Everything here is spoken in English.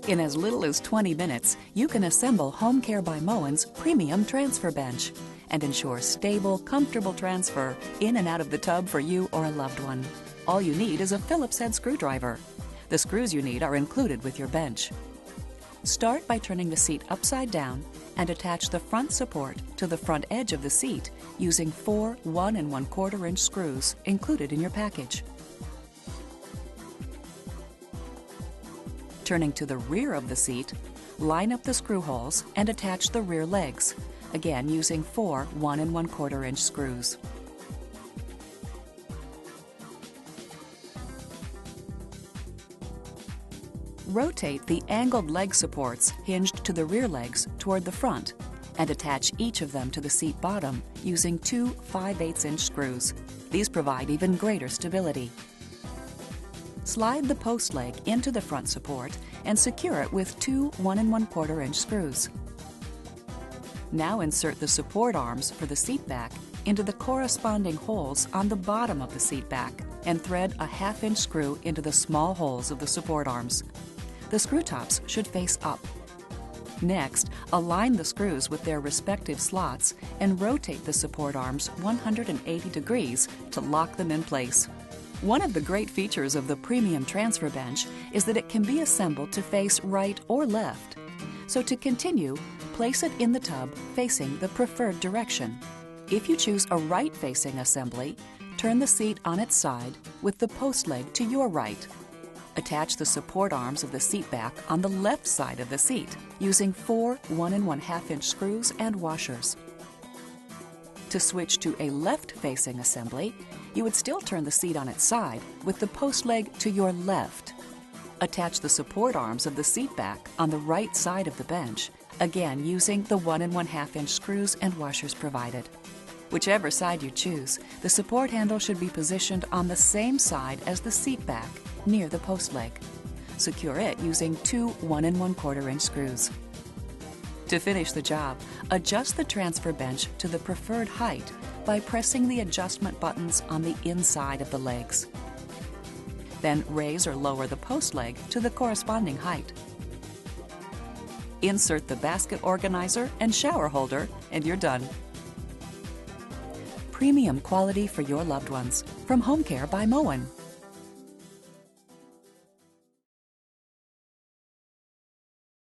In as little as 20 minutes, you can assemble Home Care by Moen's premium transfer bench and ensure stable, comfortable transfer in and out of the tub for you or a loved one. All you need is a Phillips head screwdriver. The screws you need are included with your bench. Start by turning the seat upside down and attach the front support to the front edge of the seat using 4 1 1/4 inch screws included in your package. Turning to the rear of the seat, line up the screw holes and attach the rear legs, again using 4 1 1/4 inch screws. Rotate the angled leg supports hinged to the rear legs toward the front and attach each of them to the seat bottom using 2 5/8 inch screws. These provide even greater stability. Slide the post leg into the front support and secure it with 2 1 1/4 inch screws. Now insert the support arms for the seat back into the corresponding holes on the bottom of the seat back and thread a 1/2 inch screw into the small holes of the support arms. The screw tops should face up. Next, align the screws with their respective slots and rotate the support arms 180 degrees to lock them in place. One of the great features of the premium transfer bench is that it can be assembled to face right or left. So to continue, place it in the tub facing the preferred direction. If you choose a right-facing assembly, turn the seat on its side with the post leg to your right. Attach the support arms of the seat back on the left side of the seat using 4 1 1/2 inch screws and washers. To switch to a left-facing assembly, you would still turn the seat on its side with the post leg to your left. Attach the support arms of the seat back on the right side of the bench, again using the 1 1/2 inch screws and washers provided. Whichever side you choose, the support handle should be positioned on the same side as the seat back, near the post leg. Secure it using 2 1 1/4 inch screws. To finish the job, adjust the transfer bench to the preferred height by pressing the adjustment buttons on the inside of the legs. Then raise or lower the post leg to the corresponding height. Insert the basket organizer and shower holder, and you're done. Premium quality for your loved ones from Home Care by Moen.